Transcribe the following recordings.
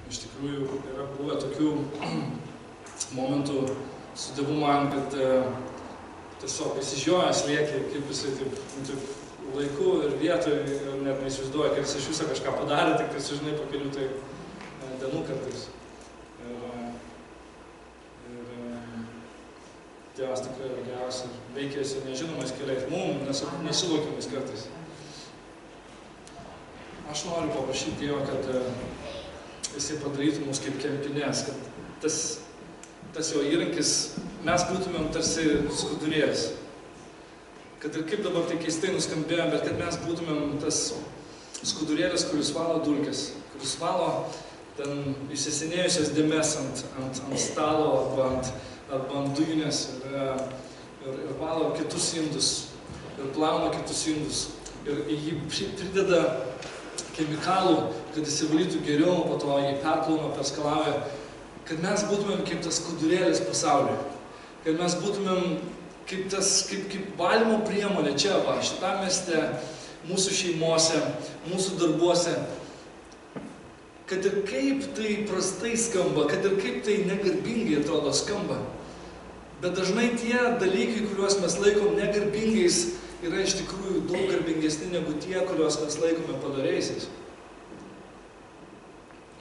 Iš tikrųjų, yra buvę tokių momentų su Dievu man, kad tiesiog įsižiojęs lieki, kaip jisai taip laiku ir vietoje, ir net neįsivaizduoja, kad jis iš viso kažką padarė, tik tai sužinai po kelių tai dienų kartais. Ir Dievas tikrai yra geras ir veikėsi nežinomais keliais, mums nesuvokiamais kartais. Aš noriu paprašyti Dievą, kad jisai padarytų mus kaip kempinės, kad tas jo įrankis, mes būtumėm tarsi skudurėlis. Kad ir kaip dabar tai keistai nuskambėjom, bet kad mes būtumėm tas skudurėlis, kuris valo dulkes, kuris valo ten įsisenėjusias dėmes ant stalo arba ant dujinės ir valo kitus indus ir plauna kitus indus ir jį prideda chemikalų, kad įsivalytų geriau, po to jį perplauna, perskalauja, kad mes būtumėm kaip tas skudurėlis pasaulyje, kad mes būtumėm kaip valymo priemonė čia, šitam mieste, mūsų šeimose, mūsų darbuose, kad ir kaip tai prastai skamba, kad ir kaip tai negarbingai atrodo skamba, bet dažnai tie dalykai, kuriuos mes laikom negarbingais, yra iš tikrųjų daug garbingesni negu tie, kuriuos mes laikome padoriaisiais.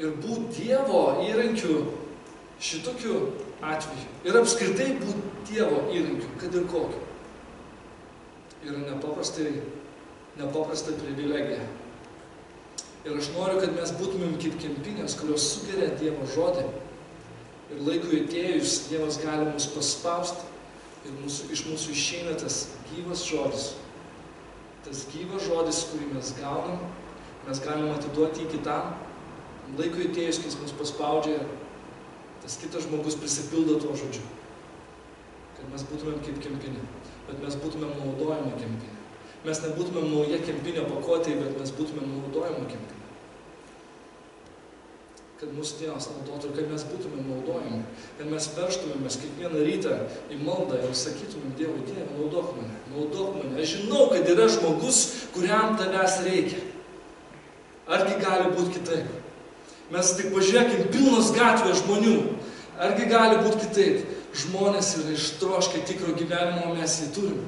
Ir būt Dievo įrankiu šitokiu atveju ir apskritai būt Dievo įrankiu, kad ir kokiu, yra nepaprasta privilegija. Ir aš noriu, kad mes būtumėm kaip kempinės, kurios sugeria Dievo žodį ir laikui atėjus Dievas gali mus paspausti ir iš mūsų išeina tas gyvas žodis. Tas gyvas žodis, kurį mes gaunam, mes galim atiduoti į kitam. Laikui atėjus, kai jis mus paspaudžia, tas kitas žmogus prisipildo tuo žodžiu. Kad mes būtumėm kaip kempinė, bet mes būtumėm naudojama kempinė. Mes nebūtumėm nauja kempinė pakuotėje, bet mes būtumėm naudojama kempinė. Kad mūsų Dievas naudotų ir kad mes būtumėm naudojami. Kad mes verštumėmės kiekvieną rytą į maldą ir sakytumėm Dievui, Dieve, naudok mane, naudok mane. Aš žinau, kad yra žmogus, kuriam tavęs reikia. Argi gali būti kitaip? Mes tik pažiūrėkim, pilnos gatvės žmonių. Argi gali būti kitaip? Žmonės yra ištroškę tikro gyvenimo, mes jį turim.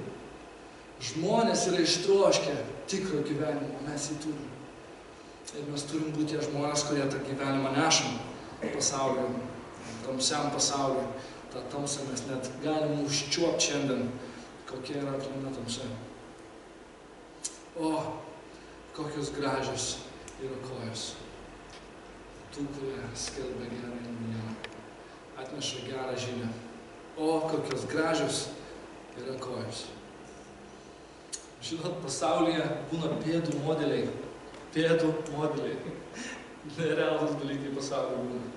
Žmonės yra ištroškę tikro gyvenimo, mes jį turim. Ir mes turim būti tie žmonės, kurie tą gyvenimą nešam pasauliu, tamsiam pasauliu. tą tamsą mes net galim užčiuopti šiandien, kokia yra pilna tamsa. O, kokios gražios yra kojos. Tų, kurie skelbia gerą naujieną, atneša gerą žinią. O, kokios gražios yra kojos. Žinot, pasaulyje būna pėdų modeliai. Pėdų modeliai. Nerealūs dalykai pasaulyje būna.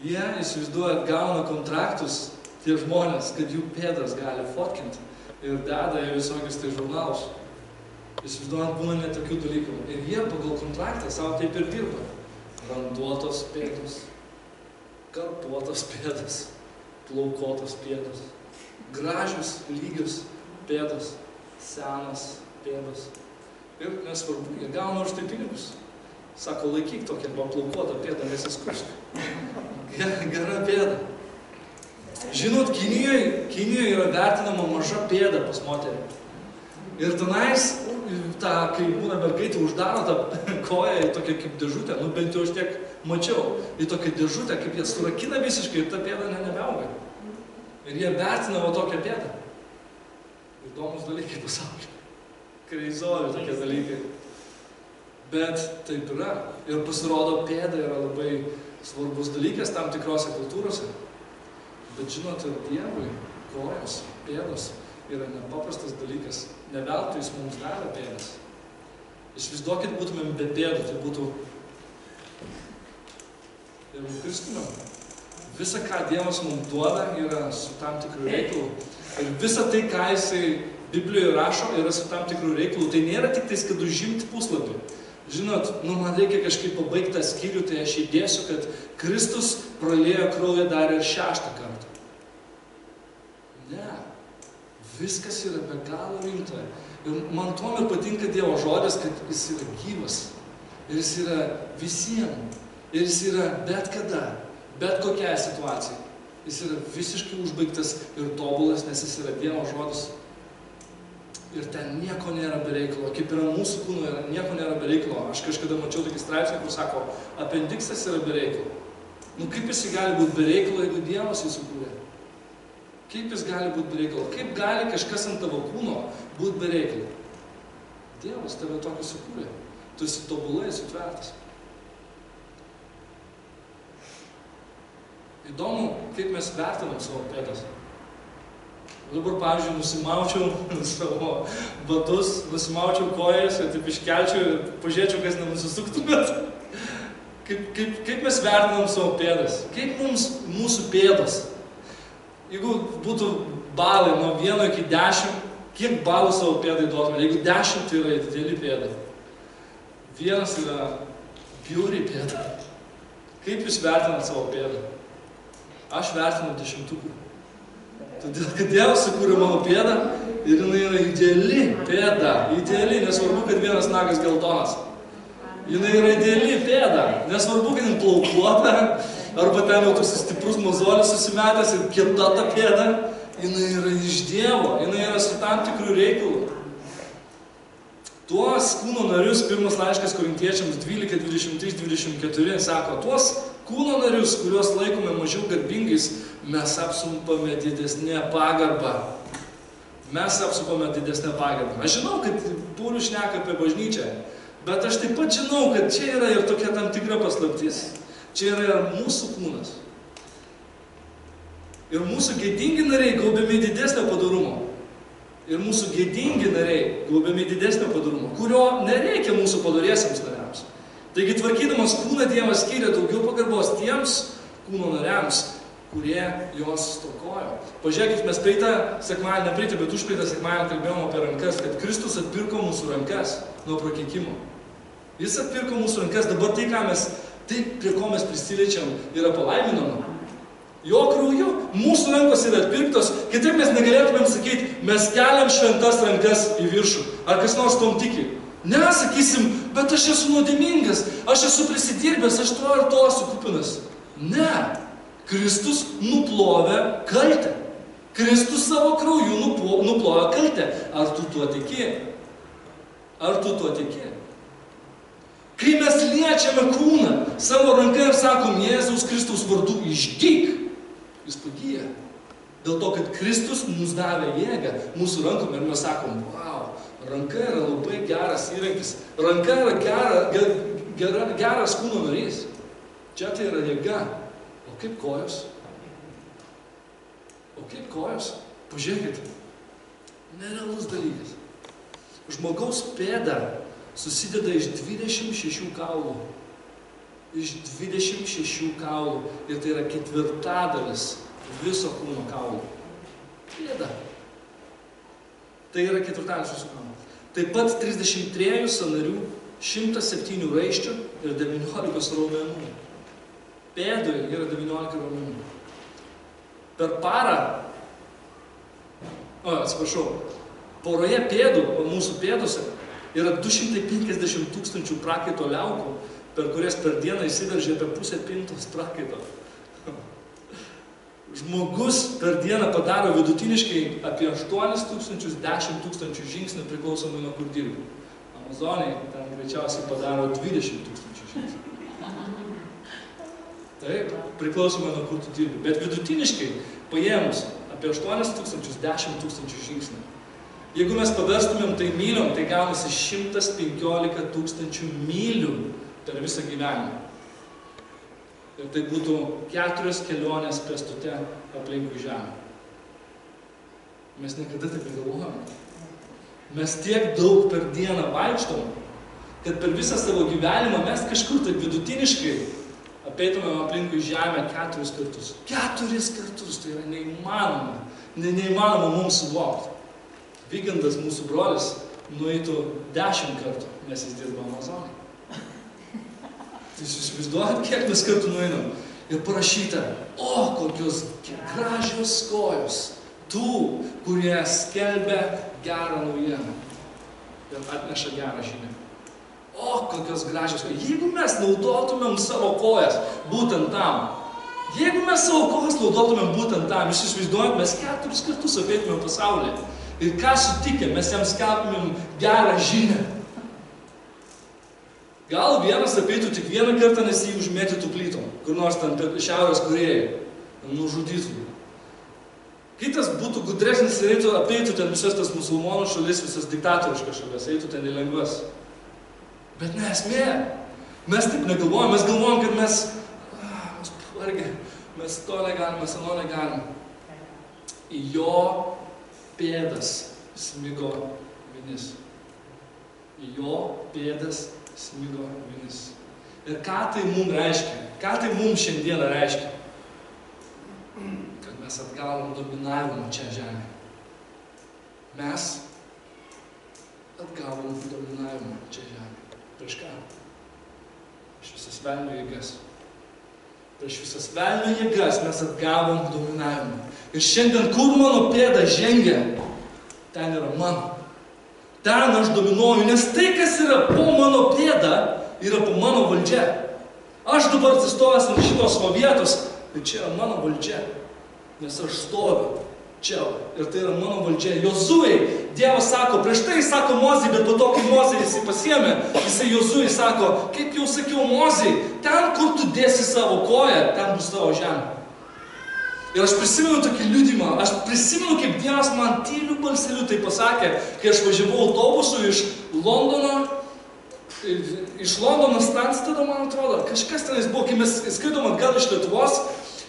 Jie įsivaizduoja, gauna kontraktus, tie žmonės, kad jų pėdas gali fotkinti ir deda į visokius tai žurnalus. Įsivaizduojant, būna net tokių dalykų. Ir jie pagal kontraktą savo taip ir dirba. Randuotos pėdos, karpuotos pėdos, plaukotos pėdos, gražios, lygios pėdos, senos pėdos. Ir nesvarbu, jie gauna už tai pinigus. Sako, laikyk tokią paplaukotą pėdą, nesiskusk. Gera pėda. Žinot, Kinijoje yra vertinama maža pėda pas moterį. Ir tenais, kai būna mergaitė uždaro tą koją į tokią kaip dėžutę, nu bent jau aš tiek mačiau, į tokią dėžutę, kaip jie surakina visiškai ir ta pėda nebeauga. Ir jie vertina va tokią pėdą. Įdomus dalykai pasaulyje. Kreizolių tokie dalykai. Bet taip yra. Ir pasirodo, pėda yra labai svarbus dalykas tam tikrose kultūrose. Bet žinot, ir Dievui kojos, pėdos yra nepaprastas dalykas. Ne veltui jis mums davė pėdas. Įsivaizduokit, būtumėm be pėdų, tai būtų ir nukristumėm. Visa, ką Dievas mums duoda, yra su tam tikrų reikalų. Ir visa tai, ką jisai Biblijoje rašo, yra su tam tikrų reikalų. Tai nėra tik tais, kad užimti puslapį. Žinot, man reikia kažkaip pabaigti tą skyrių, tai aš įdėsiu, kad Kristus praliejo kraują dar ir 6 kartą. Ne. Viskas yra be galo rimta. Ir man tuom ir patinka Dievo žodis, kad jis yra gyvas. Ir jis yra visiems. Ir jis yra bet kada, bet kokia situacija. Jis yra visiškai užbaigtas ir tobulas, nes jis yra Dievo žodis. Ir ten nieko nėra bereikalo, kaip yra mūsų kūno, nieko nėra bereikalo. Aš kažkada mačiau tokį straipsnį, kur sako, apendiksas yra bereikalo. Nu kaip jis gali būti bereikalo, jeigu Dievas jį sukūrė? Kaip jis gali būti bereikalo? Kaip gali kažkas ant tavo kūno būti bereikalo? Dievas tave tokį sukūrė. Tu esi tobulai sutvertas. Įdomu, kaip mes vertinam savo pėdas. Dabar, pavyzdžiui, nusimaučiau savo batus, nusimaučiau kojas ir taip iškelčiau ir pažiūrėčiau, kas nenusisuktumėt. Kaip mes vertinam savo pėdas? Kaip mūsų pėdos? Jeigu būtų balai nuo 1 iki 10, kiek balų savo pėdai duotume? Jeigu 10, tai yra dideli pėda. 1 yra bjauri pėda. Kaip jūs vertinat savo pėdą? Aš vertinu 10. Todėl, kad Dievas sukūrė mano pėdą ir jinai yra ideali pėda. Ideali, nesvarbu, kad vienas nagas geltonas. Jinai yra ideali pėda. Nesvarbu, kad jin plaukuota, arba ten jau toks stiprus mozolis susimetęs ir kieta ta pėda. Jinai yra iš Dievo, jinai yra su tam tikrų reikalų. Tuos kūno narius, pirmas laiškas Korintiečiams 12:23-24 sako, tuos kūno narius, kuriuos laikome mažiau garbingais, mes apsumpame didesnę pagarbą. Mes apsumpame didesnę pagarbą. Aš žinau, kad Paulius šneka apie bažnyčią, bet aš taip pat žinau, kad čia yra ir tokia tam tikra paslaptis. Čia yra ir mūsų kūnas. Ir mūsų gėdingi nariai gaubiami didesnio padorumo. Ir mūsų gėdingi nariai gaubiami didesnio padorumo, kurio nereikia mūsų padoriesiems nariams. Taigi, tvarkydamas kūną, Dievas skyrė daugiau pagarbos tiems kūno nariams, kurie jos stokojo. Pažiūrėkit, mes bet užpraeitą sekmadienį kalbėjome apie rankas, kad Kristus atpirko mūsų rankas nuo prakeikimo. Jis atpirko mūsų rankas, dabar tai, prie ko mes prisiliečiam, yra palaiminama. Jo krauju mūsų rankos yra atpirktos, kitaip mes negalėtumėm sakyti, mes keliam šventas rankas į viršų. Ar kas nors tom tiki? Ne, sakysim, bet aš esu nuodėmingas, aš esu prisidirbęs, aš to ir to esu kupinas. Ne, Kristus nuplovė kaltę. Kristus savo krauju nuplovė kaltę. Ar tu tuo tiki? Ar tu tuo tiki? Kai mes liečiame kūną savo ranką ir sakom, Jėzaus Kristaus vardu išgyk, jis pagyja. Dėl to, kad Kristus mums davė jėgą mūsų rankom ir mes sakom, wow, ranka yra labai geras įrankis. Ranka yra geras kūno narys. Čia tai yra jėga. O kaip kojos? O kaip kojos? Pažiūrėkit. Nerealus dalykas. Žmogaus pėda susideda iš 26 kaulų. Iš 26 kaulų. Ir tai yra 1/4 viso kūno kaulų. Pėda. Tai yra 1/4 viso kaulų. Taip pat 33 sąnarių, 107 raiščių ir 19 raumenų. Pėdoje yra 19 raumenų. Per parą, poroje pėdų, mūsų pėdose, yra 250 000 prakaito liaukų, per kurias per dieną įsiveržia apie pusę pintos prakaito. Žmogus per dieną padaro vidutiniškai apie 8 000, 10 000 žingsnių priklausomai nuo kur dirbi. Amazonai ten greičiausiai padaro 20 000 žingsnių. Taip, priklausomai nuo kur tu dirbi. Bet vidutiniškai paėmus apie 8 000, 10 000 žingsnių. Jeigu mes paverstumėm tai myliom, tai gaunasi 115 000 mylių per visą gyvenimą. Ir tai būtų 4 kelionės pėstute aplinkui Žemę. Mes niekada taip negalvojame. Mes tiek daug per dieną vaikštom, kad per visą savo gyvenimą mes kažkur taip vidutiniškai apeitumėm aplinkui Žemę 4 kartus. 4 kartus, tai yra neįmanoma. Neįmanoma mums suvokti. Vygandas, mūsų brolis, nueitų 10 kartų, nes jis dirba Amazonai. Tai jūs įsivaizduojat, kiek mes kartų nueinam. Ir parašyta, o, kokios gražios kojos tų, kurie skelbia gerą naujieną ir atneša gerą žinią. O, kokios gražios. Jeigu mes naudotumėm savo kojas būtent tam, jeigu mes savo kojas naudotumėm būtent tam, jūs įsivaizduojat, mes 4 kartus apeitumėm pasaulį. Ir ką sutikę, mes jiems skelbtumėm gerą žinią. Gal vienas apeitų tik vieną kartą, nes jį užmėtytų plytom, kur nors ten Šiaurės Korėjai, nužudytų. Kitas būtų gudresnis ir apeitų ten visas tas musulmonų šalis, visas diktatoriškas šalis, eitų ten į lengvas. Bet ne esmė. Mes taip negalvojam, mes galvojam, kad mes pavargę, mes to negalim, mes ano negalim. Į jo pėdas smigo vinis. Į jo pėdas smigo vinis. Ir ką tai mums reiškia? Ką tai mums šiandieną reiškia? Kad mes atgavom dominavimą čia žemėje. Mes atgavom dominavimą čia žemėje. Prieš ką? Prieš visas velnio jėgas. Prieš visas velnio jėgas mes atgavom dominavimą. Ir šiandien, kur mano pėda žengia, ten yra mano. Ten aš dominuoju, nes tai, kas yra po mano pėda, yra po mano valdžia. Aš dabar atsistovęs ant šitos vietos, tai čia yra mano valdžia. Nes aš stoviu čia ir tai yra mano valdžia. Jozuei Dievas sako, prieš tai sako Mozei, bet po to, kai Mozei jisai pasiėmė, jisai Jozuei sako, kaip jau sakiau Mozei, ten, kur tu dėsi savo koją, ten bus tavo žemė. Ir aš prisimenu tokį liudymą, aš prisimenu, kaip Dievas man tyliu balseliu tai pasakė, kai aš važiavau autobusu iš Londono Stanstedo, man atrodo, kažkas tenais buvo, kai mes skridom atgal iš Lietuvos.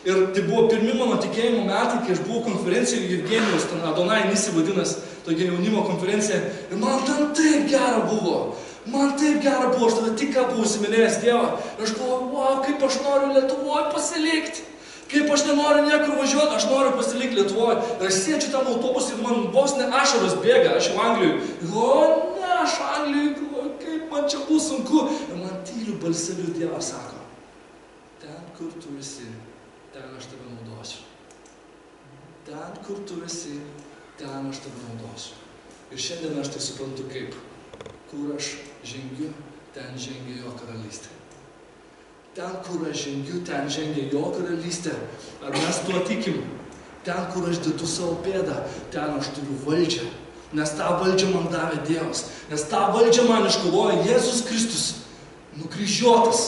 Ir tai buvo pirmi mano tikėjimo metai, kai aš buvau konferencijoje Jevgenijos, ten Adonai Nisi vadinas, tokia jaunimo konferencija. Ir man ten taip gera buvo. Man taip gera buvo, aš tada tik ką buvau įsimylėjęs Dievą. Ir aš galvoju, wow, kaip aš noriu Lietuvoje pasilikti. Kaip aš nenoriu niekur važiuoti, aš noriu pasilikti Lietuvoje. Ir aš sėdžiu tam autobusui ir man vos ne ašaros bėga, aš jau Anglijoj. Ir galvoju, ne, aš Anglijoj, galvoju, kaip man čia bus sunku. Ir man tyliu balseliu Dievas sako, ten, kur tu esi, ten aš tave naudosiu. Ten, kur tu esi, ten aš tave naudosiu. Ir šiandien aš tai suprantu kaip, kur aš žengiu, ten žengia jo karalystė. Ten, kur aš žengiu, ten žengia jo karalystė. Ar mes tuo tikim? Ten, kur aš dedu savo pėdą, ten aš turiu valdžią. Nes tą valdžią man davė Dievas. Nes tą valdžią man iškovojo Jėzus Kristus, nukryžiuotas.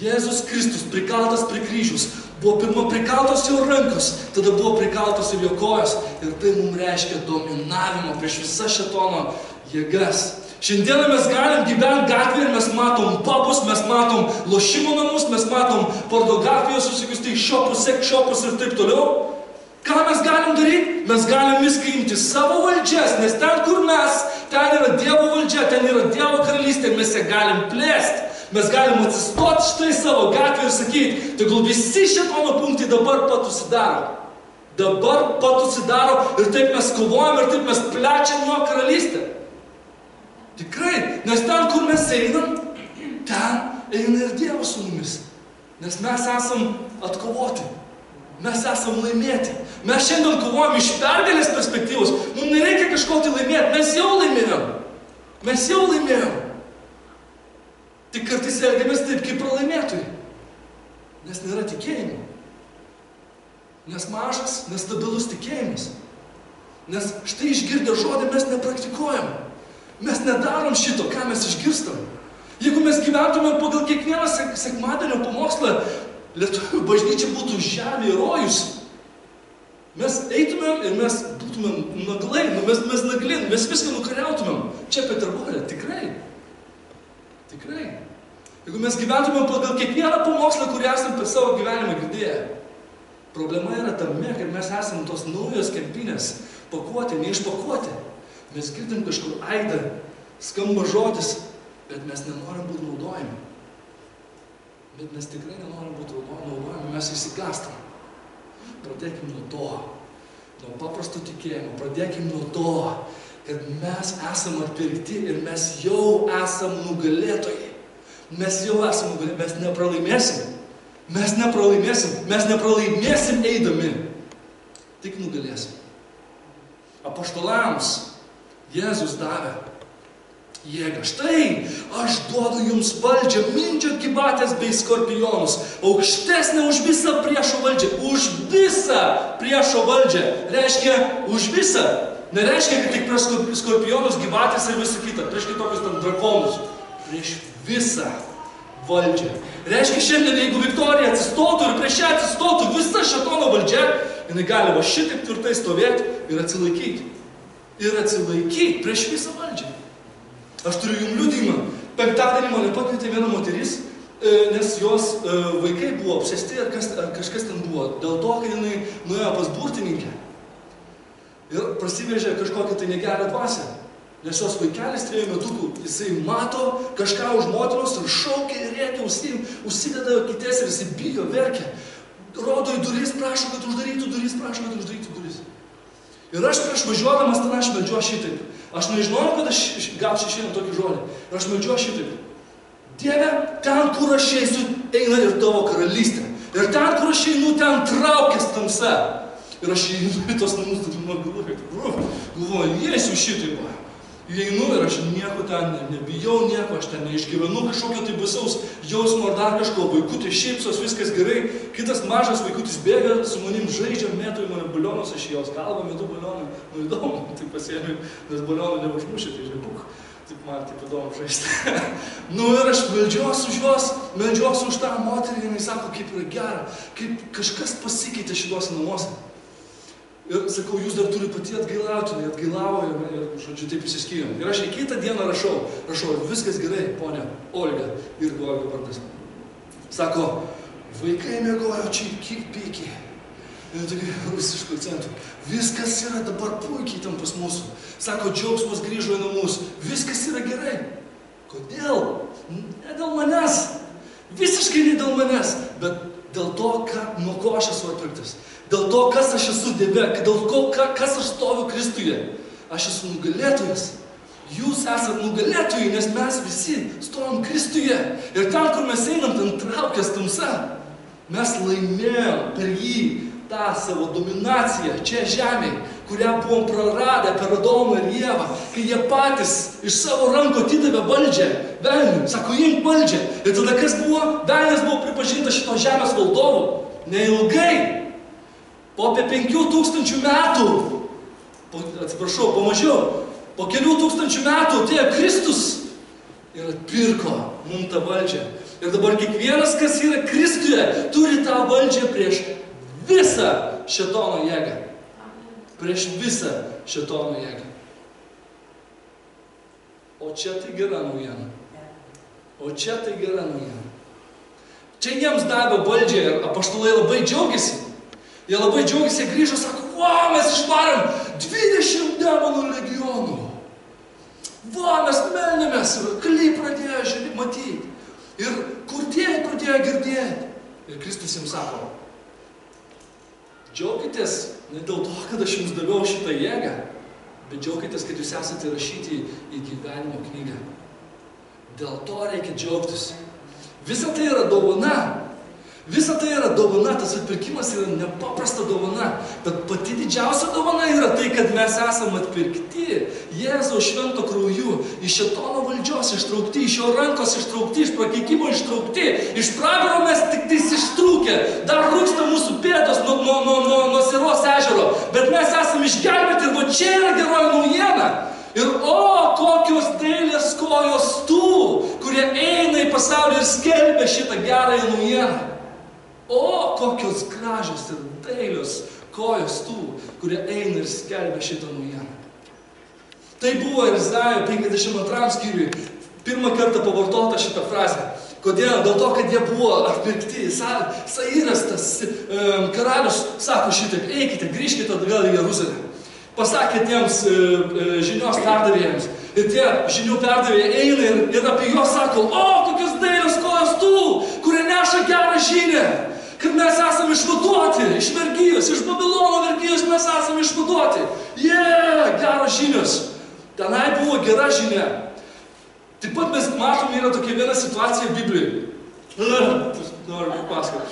Jėzus Kristus, prikaltas prie kryžius, buvo pirma prikaltos jo rankos, tada buvo prikaltos ir jo kojos. Ir tai mums reiškia dominavimą prieš visas šėtono jėgas. Šiandieną mes galim gyventi gatvėje ir mes matom pubus, mes matom lošimo namus, mes matom pornografijos visokius tai šopus, sekšopus ir taip toliau. Ką mes galim daryti? Mes galim viską imti savo valdžias, nes ten, kur mes, ten yra Dievo valdžia, ten yra Dievo karalystė, mes ją galim plėsti. Mes galim atsistoti štai savo gatvę ir sakyti, tegul visi šėtono punktai dabar pat užsidaro. Dabar pat užsidaro ir taip mes kovojam ir taip mes plečiam jo karalystę. Tikrai, nes ten, kur mes einam, ten eina ir Dievas su mumis. Nes mes esam atkovoti. Mes esam laimėti. Mes šiandien kovojam iš pergalės perspektyvos. Mums nereikia kažko tai laimėti. Mes jau laimėjom. Mes jau laimėjom. Tik kartais elgiamės taip, kaip pralaimėtojai. Nes nėra tikėjimo. Nes mažas, nestabilus tikėjimas. Nes štai išgirdę žodį mes nepraktikuojam. Mes nedarom šito, ką mes išgirstam. Jeigu mes gyventume pagal kiekvieną sekmadienio pamokslą, Lietuvių bažnyčia būtų žemė ir rojus. Mes eitumėm ir mes būtumėm naglai, mes naglin, mes viską nukariautumėm. Čia Peterburė, tikrai. Tikrai. Jeigu mes gyventumėm pagal kiekvieną pamokslą, kurį esam per savo gyvenimą girdėję. Problema yra tame, kad mes esam tos naujos kempinės, pakuotė, neišpakuotė. Mes girdim kažkur aidą, skamba žodis, bet mes nenorim būti naudojami. Bet mes tikrai nenorim būti naudojami, mes įsigastam. Pradėkim nuo to, nuo paprasto tikėjimo, pradėkim nuo to, kad mes esam atpirkti ir mes jau esam nugalėtojai. Mes jau esam nugalėtojai, mes nepralaimėsim. Mes nepralaimėsim, mes nepralaimėsim eidami. Tik nugalėsim. Apaštalams Jėzus davė jėgą. Štai, aš duodu jums valdžią, mindžiot gyvatės bei skorpionus, aukštesnė už visą priešo valdžią. Už visą priešo valdžią. Reiškia, už visą. Nereiškia, kad tik prieš skorpionus, gyvatės ir visą kitą. Prieš kitokius ten drakonus. Prieš visą valdžią. Reiškia, šiandien, jeigu Viktorija atsistotų ir prieš ją atsistotų visa šėtono valdžia, jinai gali va šitaip tvirtai stovėti ir atsilaikyti. Ir atsilaikyti prieš visą valdžią. Aš turiu jums liudijimą. Penktadienį mane pakvietė viena moteris, nes jos vaikai buvo apsėsti ar kažkas ten buvo. Dėl to, kad jinai nuėjo pas burtininkę ir prasivežė kažkokią tai negerą dvasią. Nes jos vaikelis 3 metukų, jisai mato kažką už motinos ir šaukia ir rėkia, užsideda kitės ir jisai bijo, verkia. Rodo į duris, prašo, kad uždarytų duris, prašo, kad uždarytų duris. Ir aš prieš važiuodamas ten aš meldžiu šitaip. Aš nežinojau, kad aš gausiu šiandien tokį žodį. Ir aš meldžiu šitaip. Dieve, ten, kur aš eisiu, eina ir tavo karalystė. Ir ten, kur aš einu, ten traukės tamsa. Ir aš einu į tos namus, galvoju, eisiu šitaip. Einu ir aš nieko ten nebijau, nieko, aš ten neišgyvenu kažkokio tai baisaus jausmo ar dar kažko. Vaikutis šypsos, viskas gerai. Kitas mažas vaikutis bėga, su manim žaidžia, mėtų į mane balionus, aš į jos galvą mėtų balioną. Nu įdomu, tai pasiėmiau, nes balioną neužmušė, tai žiūrėk. Taip man taip įdomu žaisti. Nu ir aš meldžiuosi už jos, meldžiuosi už tą moterį, jinai sako, kaip yra gera, kaip kažkas pasikeitė šituose namuose. Ir sakau, jūs dar turi pati atgailauti, atgailavo ir, žodžiu, taip įsiskyrėm. Ir aš į kitą dieną rašau, viskas gerai, ponia Olga, irgi Olga vardas. Sako, vaikai miegojo čia pykiai. Ir tokia rusiškų akcentų. Viskas yra dabar puikiai tam pas mūsų. Sako, džiaugsmas grįžo į namus. Viskas yra gerai. Kodėl? Ne dėl manęs. Visiškai ne dėl manęs. Bet dėl to, nuo ko aš esu atpirktas. Dėl to, kas aš esu Dieve, dėl to, kas aš stoviu Kristuje. Aš esu nugalėtojas. Jūs esat nugalėtojai, nes mes visi stovim Kristuje. Ir ten, kur mes einam, ten traukės tamsa. Mes laimėjom per jį tą savo dominaciją čia žemėje, kurią buvom praradę per Adomą ir Ievą, kai jie patys iš savo rankų atidavė valdžią. Velniui, sako, imk valdžią. Ir tada kas buvo? Velnias buvo pripažintas šito žemės valdovu. Neilgai. Po apie 5000 metų, atsiprašau, po mažiau, po kelių tūkstančių metų atėjo Kristus ir atpirko mums tą valdžią. Ir dabar kiekvienas, kas yra Kristuje, turi tą valdžią prieš visą šėtono jėgą. Prieš visą šėtono jėgą. O čia tai gera naujiena. O čia tai gera naujiena. Čia jiems davė valdžią ir apaštalai labai džiaugiasi. Jie labai džiaugiasi, jie grįžo, sako, va, mes išvarėm 20 demonų legionų. Va, mes melnėmės ir kaliai pradėjo žiūrėti, matyti. Ir kurtieji pradėjo girdėti. Ir Kristus jiems sako, džiaukitės ne dėl to, kad aš jums daviau šitą jėgą, bet džiaukitės, kad jūs esate rašyti į gyvenimo knygą. Dėl to reikia džiaugtis. Visa tai yra dovana. Visa tai yra dovana, tas atpirkimas yra nepaprasta dovana, bet pati didžiausia dovana yra tai, kad mes esame atpirkti Jėzaus švento krauju, iš šėtono valdžios ištraukti, iš jo rankos ištraukti, iš prakeikimo ištraukti, iš pragaro mes tik tais ištrūkę, dar rūksta mūsų pėdos nuo Siros ežero, bet mes esame išgelbėti ir va čia yra geroji naujiena. Ir kokios dailės kojos tų, kurie eina į pasaulį ir skelbia šitą gerąją naujieną. Kokios gražios ir dailios kojos tų, kurie eina ir skelbia šitą naujieną. Tai buvo ir Izaijo 52 skyriui pirmą kartą pavartota šitą frazę. Kodėl? Dėl to, kad jie buvo atpirkti. Sairas, tas karalius, sako šitaip, eikite, grįžkite atgal į Jeruzalę. Pasakė tiems žinios perdavėjams. Ir tie žinių perdavėjai eina ir apie juos sako, kokios dailios kojos tų, kurie neša gerą žinią. Kad mes esame išvaduoti iš vergijos, iš Babilono vergijos mes esame išvaduoti. Geros žinios. Tenai buvo gera žinia. Taip pat mes matom, yra tokia viena situacija Biblijoje. Noriu papasakoti.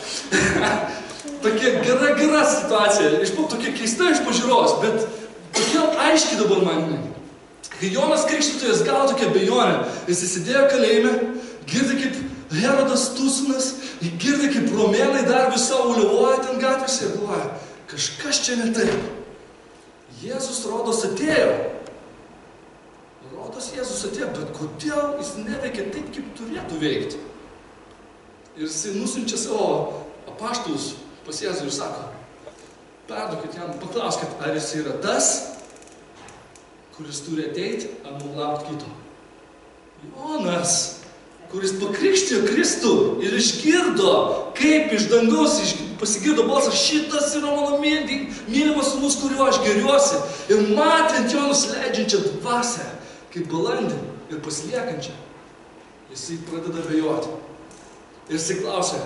Tokia gera situacija. Tokia keista iš pažiūros, bet tokia aiški dabar man. Kai Jonas Krikštytojas gavo tokią abejonę, jis įsidėjo kalėjime, girdi kaip Herodas Tusinas, girdi kaip romėnai dar visą uliuoja ten gatvėse ir galvoja, kažkas čia ne taip. Jėzus rodos atėjo. Rodos Jėzus atėjo, bet kodėl jis neveikia taip, kaip turėtų veikti? Ir jis nusiunčia savo apaštalus pas Jėzų ir sako, perduokit jam, paklauskit, ar jis yra tas, kuris turi ateiti, ar mums laukti kito. Jonas, kuris pakrikštijo Kristų ir išgirdo, kaip iš dangaus pasigirdo balsas, šitas yra mano mylimas sūnus, kuriuo aš geriuosi. Ir matant jo nusileidžiančią dvasią, kaip balandį ir pasiliekančią, jisai pradeda abejoti. Ir jisai klausia,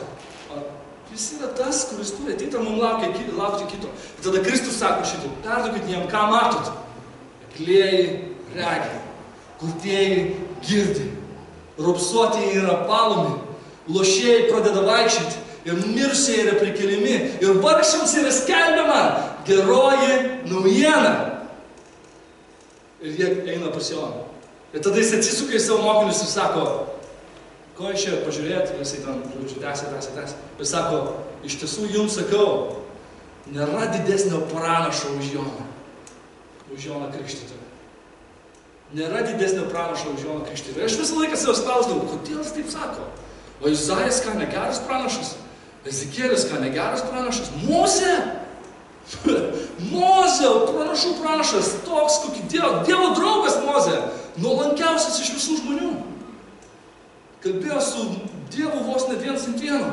ar jis yra tas, kuris turi ateiti, ar mums laukti kito. Ir tada Kristus sako šitą, perduokit jiem, ką matot. Aklieji regi, kurtieji girdi, raupsuotieji yra palomi, lošėjai pradeda vaikščioti, ir mirusieji yra prikeliami, ir vargšams yra skelbiama geroji naujiena. Ir jie eina pas Joną. Ir tada jis atsisuka į savo mokinius ir sako, ko išėjo pažiūrėti, jisai ten, tęsia. Ir sako, iš tiesų jums sakau, nėra didesnio pranašo už Joną. Už Joną Krikštytoją. Nėra didesnio pranašo už Joną Krikštytoją. Aš visą laiką savęs klausdavau, kodėl jis taip sako? O Izaijas ką, negeras pranašas? Ezekielis ką, negeras pranašas? Mozė! Mozė, pranašų pranašas, toks kokį Dievo draugas Mozė, nuolankiausias iš visų žmonių. Kalbėjo su Dievu vos ne viens ant vieno.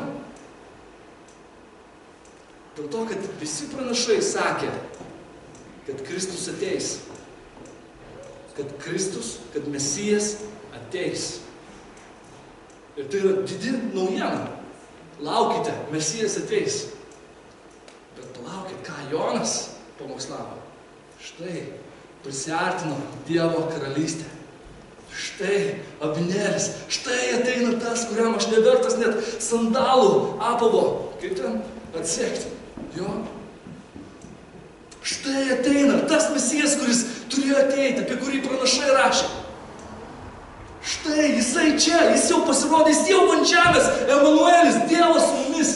Dėl to, kad visi pranašai sakė, kad Kristus ateis. Kad Mesijas ateis. Ir tai yra didi naujiena. Laukite, Mesijas ateis. Bet palaukit, ką Jonas pamokslavo. Štai, prisiartino Dievo karalystė. Štai, Abinėlis. Štai ateina tas, kuriam aš nevertas net sandalų apavo. Kaip ten atsekti? Jo. Štai ateina tas Mesijas, kuris turėjo ateiti, apie kurį pranašai rašė. Štai, jisai čia, jis jau pasirodė, jis jau ant žemės, Emanuelis, Dievas su mumis.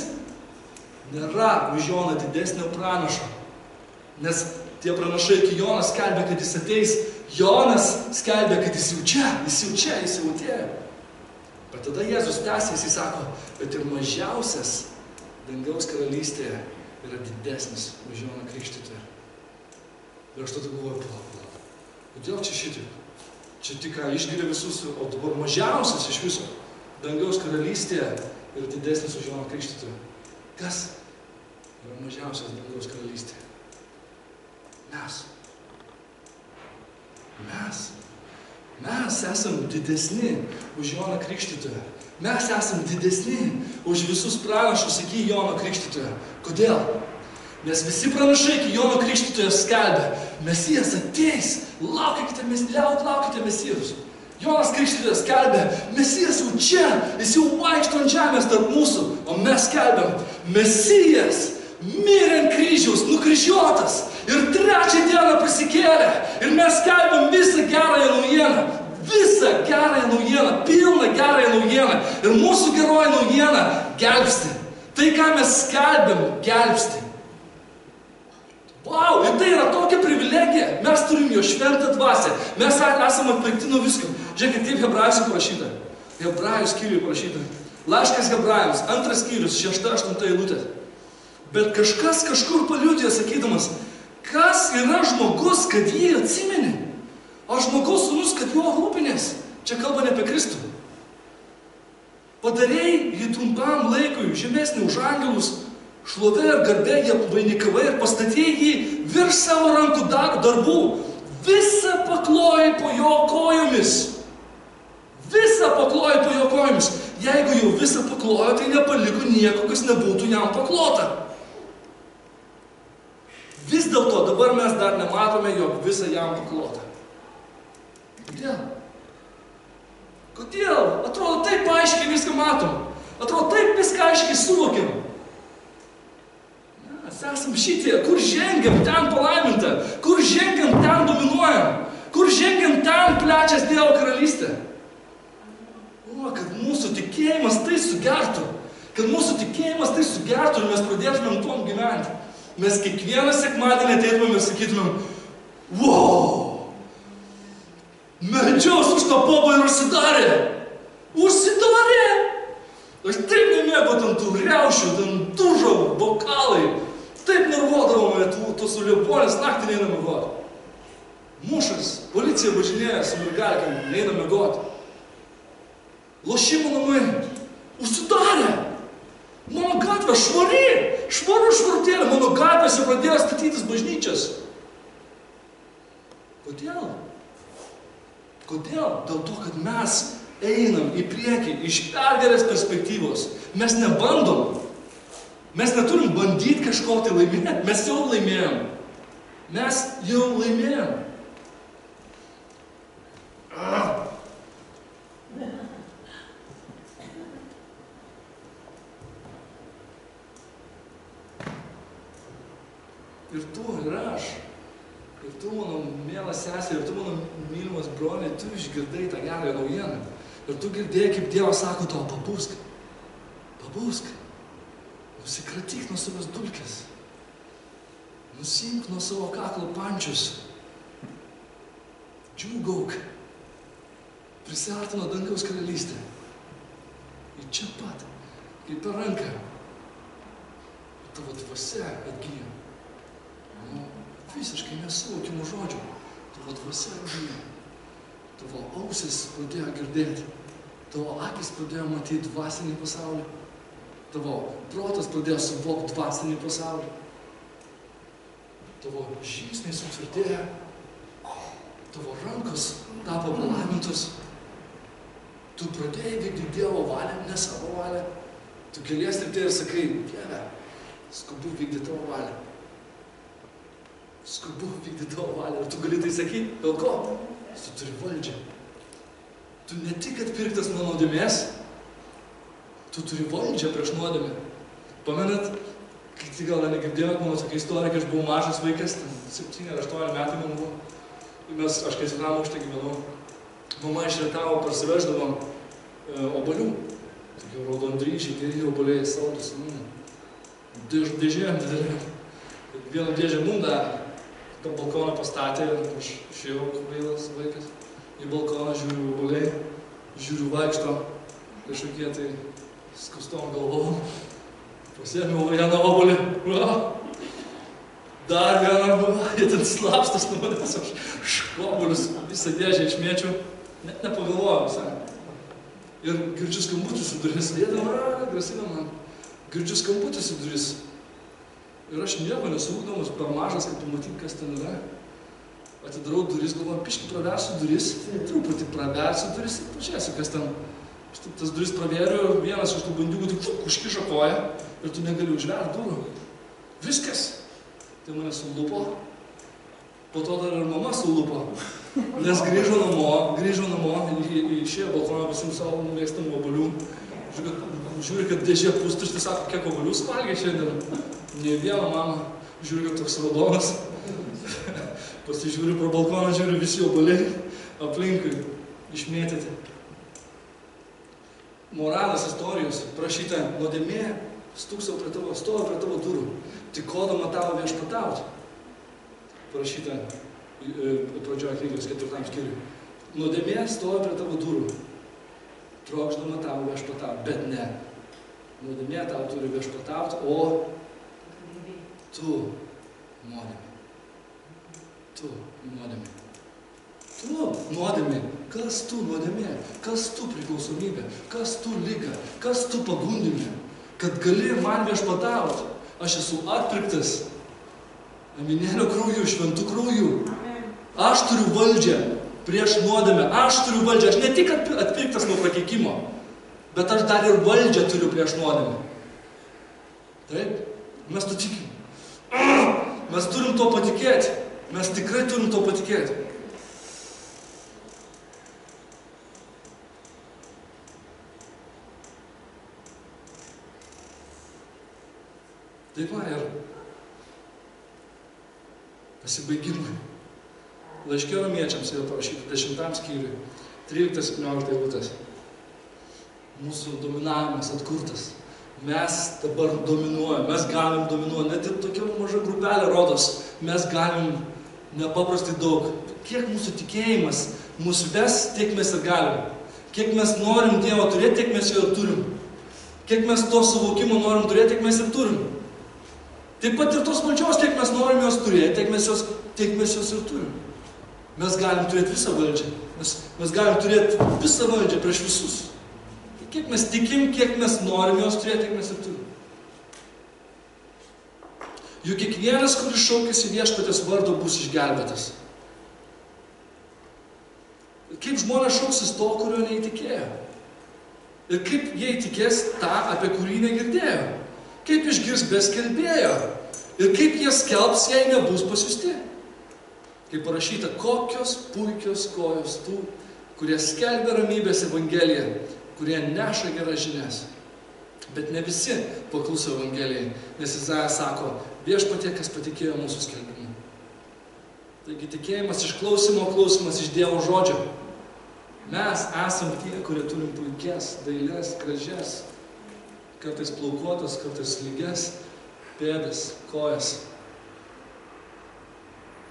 Nėra už Joną didesnio pranašo, nes tie pranašai iki Jonas skelbė, kad jis ateis, Jonas skelbė, kad jis jau atėjo. Bet tada Jėzus tęsė, jis sako, bet ir mažiausias dangaus karalystėje yra didesnis už Joną Krikštytoją. Ir aš tada galvoju, palauk. Kodėl čia šitaip? Čia tik ką išgiria visus, o dabar mažiausias iš viso dangaus karalystėje yra didesnis už Joną Krikštytoją. Kas yra mažiausias dangaus karalystėje? Mes esam didesni už Joną Krikštytoją. Mes esam didesni už visus pranašus iki Jono Krikštytojo. Kodėl? Nes visi pranašai iki Jono Krikštytojo skelbė, Mesijas ateis, laukite Mesijus. Jonas Krikštytojas skelbė, Mesijas jau čia, jis jau vaikšto ant žemės tarp mūsų, o mes skelbėm, Mesijas mirė ant kryžiaus, nukryžiuotas ir 3 dieną prisikėlė ir mes skelbėm visą gerąją naujieną. Visą gerąją naujieną, pilną gerąją naujieną. Ir mūsų geroji naujiena gelbsti. Tai, ką mes skelbėm, gelbsti. Vau, ir tai yra tokia privilegija. Mes turim jo šventą dvasią. Mes esame atpirkti nuo visko. Žiūrėkit, kaip Hebrajose parašyta. Hebrajų skyriuje parašyta. Laiškas Hebrajams, 2 skyrius, 6-8 eilutė. Bet kažkas kažkur paliudija, sakydamas, kas yra žmogus, kad jį atsimeni? O žmogaus sūnus, kad juo rūpinės. Čia kalba ne apie Kristų. Padarėjai jį trumpam laikui, žemesnį už angelus, šlovė ir garbė jie vainikavai ir pastatėjai jį virš savo rankų darbų. Visą paklojai po jo kojomis. Visą paklojai po jo kojomis. Jeigu jau visą paklojo, tai nepaliko nieko, kas nebūtų jam paklota. Vis dėlto dabar mes dar nematome, jog visą jam paklota. Kodėl? Kodėl? Atrodo, taip aiškiai viską matom. Atrodo, taip viską aiškiai suvokiam. Mes esam šitie, kur žengiam, ten palaiminta. Kur žengiam, ten dominuojam. Kur Kur žengiant ten plečias Dievo karalystė? O, kad mūsų tikėjimas tai sugertų. Kad mūsų tikėjimas tai sugertų ir mes pradėtumėm tom gyventi. Mes kiekvieną sekmadienį ateitumėm ir sakytumėm, wow, meldžiaus už tą popą ir užsidarė. Užsidarė! Aš taip nemėgau ten tų riaušių, ten dužo, bokalai. Taip nervuodavo mane tos uliuponės, naktį neina miegoti. Mušas, policija važinėja su mergaitėm, neina miegoti. Lošimo namai, užsidarė. Mano gatvė švari, švarutėlė, mano gatvėse pradėjo statytis bažnyčias. Kodėl? Kodėl? Dėl to, kad mes einam į priekį iš pergalės perspektyvos. Mes nebandom. Mes neturim bandyti kažko tai laimėti. Mes jau laimėjom. Mes jau laimėjom. Ir tu, ir aš, ir tu, mano mielas sesė, ir tu, mano mylimas broliai, tu išgirdai tą gerąją naujieną. Ir tu girdėjai, kaip Dievas sako tau, papūsk. Papūsk. Nusikratyk nuo savęs dulkės. Nusimk nuo savo kaklo pančius. Džiūgauk. Prisiartino dangaus karalystę. Ir čia pat, kaip per ranką. Ir tavo dvasia atgyja. Visiškai nesuvokimų žodžių. Tavo dvasia atgyja. Tavo ausis pradėjo girdėti. Tavo akis pradėjo matyti dvasinį pasaulį. Tavo protas pradėjo suvokti dvasinį pasaulį. Tavo žingsniai sutvirtėjo. Tavo rankos tapo palaimintos. Tu pradėjai vykdyti Dievo valią, ne savo valią. Tu keliesi ir sakai, Dieve, skubu vykdyti tavo valią. Skubu vykdyti tavo valią. Ir tu gali tai sakyti, dėl ko? Tu turi valdžią. Tu ne tik atpirktas nuo nuodėmės, tu turi valdžią prieš nuodėmę. Pamenat, kai tai gal negirdėjot, mano tokia istorija, kai aš buvau mažas vaikas, 7 ar 8 metai man buvo. Aš kai 7 aukšte gyvenau, mama išretavo, parsiveždavom obalių. Tokie raudondryžiai, geri obaliai, saldus. Dėžėjom didelė. Vieną dėžę mum davė. Tą balkoną pastatė, aš išėjau kvailas vaikas. Į balkoną žiūriu obaliai, žiūriu vaikšto, kažkokie tai skustom galvom. Pasiėmiau vieną obalį. Dar vieną, jie ten slapstas nuo manęs, aš obalius visą dėžę išmėčiau. Net nepagalvojau visai. Ir girdžiu skambutis į duris. Jie ten grasina man. Girdžiu skambutis į duris. Ir aš nieko nesuvokdamas, per mažas, kad pamatyti, kas ten yra. Atidarau duris, galvoju, piškį praversiu duris, truputį praversiu duris ir pažiūrėsiu, kas ten. Aš taip tas duris pravėriu ir vienas iš tų bandiukų taip užkišo koją ir tu negali užverti durų. Viskas. Tai mane sulupo. Po to dar ir mama sulupo. Nes grįžo namo, išėjo balkoną pasiimt savo mėgstamų obalių. Žiūri, kad dėžė pustuštė, sako, kiek obalių suvalgė šiandien. Ne vieną mama, žiūri, kad toks raudonas. Pasižiūri pro balkoną, žiūri visi obaliai aplinkui išmėtyti. Moralas istorijos prašyta, nuodėmė stovi prie tavo durų, tikodama tavo viešpatauti. Parašyta pradžioje knygos 4 skyriui. Nuodėmė stovi prie tavo durų, trokšdama tavo viešpatauti, bet ne. Nuodėmė tau turi viešpatauti, o tu nuodėmė. Tu nuodėmė. Tu nuodėmė. Kas tu nuodėmė? Kas tu priklausomybė? Kas tu lyga? Kas tu pagundimė? Kad gali man viešpatauti. Aš esu atpirktas. Avinėlio krauju, šventų krauju. Aš turiu valdžią prieš nuodėmę. Aš turiu valdžią. Aš ne tik atpirktas nuo prakeikimo, bet aš dar ir valdžią turiu prieš nuodėmę. Taip? Mes to tikim. Mes turim to patikėti. Mes tikrai turim to patikėti. Taip man ir pasibaigimui. Laiške Romiečiams yra parašyta 10 skyriui, 13-17 eilutės. Mūsų dominavimas atkurtas. Mes dabar dominuojame, mes galim dominuoti, net ir tokia maža grupelė rodos, mes galim nepaprastai daug. Kiek mūsų tikėjimas mus ves, tiek mes ir galim. Kiek mes norim Dievo turėti, tiek mes jo ir turim. Kiek mes to suvokimo norim turėti, tiek mes ir turim. Taip pat ir tos valdžios, kiek mes norim jos turėti, tiek mes jos ir turim. Mes galim turėti visą valdžią. Mes galim turėti visą valdžią prieš visus. Kiek mes tikim, kiek mes norim jos turėti, tiek mes ir turim. Juk kiekvienas, kuris šaukiasi Viešpaties vardo, bus išgelbėtas. Kaip žmonės šauksis to, kurio neįtikėjo? Ir kaip jie įtikės tą, apie kurį negirdėjo? Kaip išgirs be skelbėjo? Ir kaip jie skelbs, jei nebus pasiųsti? Kaip parašyta, kokios puikios kojos tų, kurie skelbia ramybės evangeliją, kurie neša geras žinias. Bet ne visi pakluso evangelijai, nes Izaijas sako, Viešpatie, kas patikėjo mūsų skelbimu. Taigi tikėjimas iš klausimo, klausimas iš Dievo žodžio. Mes esam tie, kurie turim puikias, dailias, gražias, kartais plaukuotas, kartais lygias, pėdas, kojas.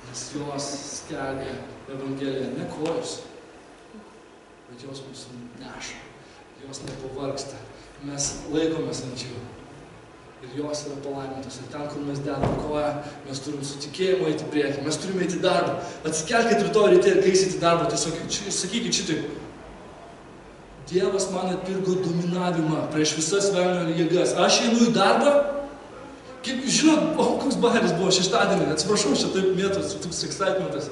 Nes jos skelbia evangeliją, ne kojus, bet jos mūsų neša, jos nepavargsta. Mes laikomės ant jų ir jos yra palaimintos. Ir ten, kur mes dedam koją, mes turim su tikėjimu eiti priekį, mes turime eiti į darbą. Atsikelkit rytoj ryte ir kai eisite į darbą, tiesiog sakykit šitaip. Dievas man atpirko dominavimą prieš visas velnio jėgas. Aš einu į darbą, kaip žinot, koks baheris buvo šeštadienį, atsiprašau, čia taip mėtos, toks excitementas.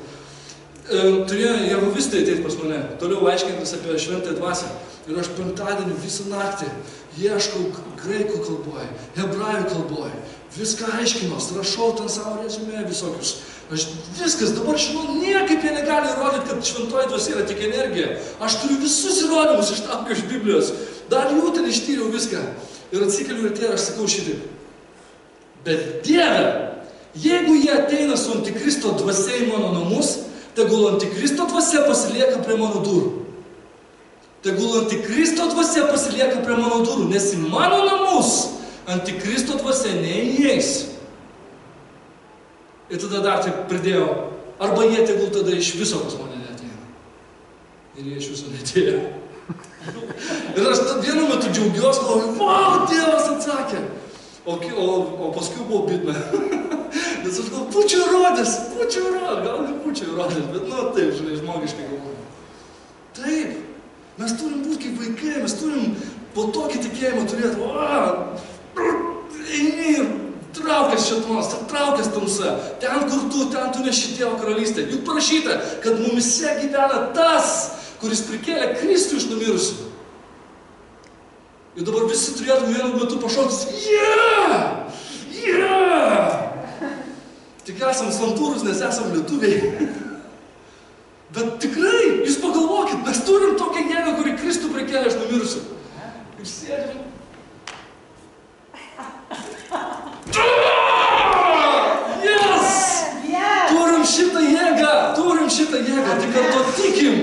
Turėjo jehovistai ateit pas mane, toliau aiškintis apie šventąją dvasią. Ir aš penktadienį visą naktį ieškau graikų kalboj, hebrajų kalboj, viską aiškinos, rašau ten savo rezumė visokius. Aš viskas, dabar žinau, niekaip jie negali įrodyti, kad šventoji dvasia yra tik energija. Aš turiu visus įrodymus ištraukęs iš Biblijos. Dar jų ten ištyriau viską. Ir atsikeliu ryte ir aš sakau šitaip. Bet Dieve, jeigu jie ateina su Antikristo dvasia į mano namus, tegul Antikristo dvasia pasilieka prie mano durų. Tegul Antikristo dvasia pasilieka prie mano durų, nes į mano namus Antikristo dvasia neįeis. Ir tada dar taip pridėjau, arba jie tegul tada iš viso pas mane neateina. Ir jie iš viso neatėjo. Ir aš vienu metu džiaugiuosi, galvoju, vau, Dievas atsakė. O paskui buvo bidme. Nes aš galvoju, pučiu įrodęs, gal ir pučiu įrodęs, bet taip, žinai, žmogiškai galvoju. Taip. Mes turim būti kaip vaikai, mes turim po tokį tikėjimą turėti, eini ir traukęs šėtonas, traukęs tamsa, ten kur ten tu neši Dievo karalystę. Juk parašyta, kad mumise gyvena tas, kuris prikėlė Kristų iš numirusių. Ir dabar visi turėtum vienu metu pašauktis, Tik esam santūrus, nes esam lietuviai. Bet tikrai, jūs pagalvokit, mes turim tokią jėgą, kuri Kristų prikėlė iš numirusių. Ir sėdžiam. Yes! Turim šitą jėgą, tik ar to tikim.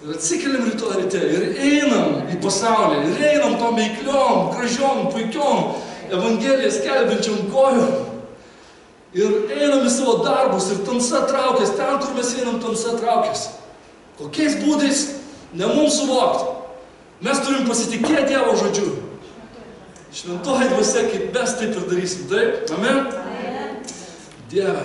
Ir atsikeliam rytoj ryte ir einam į pasaulį, ir einam tom veikliom, gražiom, puikiom, evangeliją skelbiančiom kojom. Ir einam į savo darbus ir tamsa traukės, ten, kur mes einam, tamsa traukės. Kokiais būdais, ne mums suvokti. Mes turim pasitikėti Dievo žodžiu. Šventoji dvasia, kaip mes taip ir darysim. Taip? Amen? Dieve.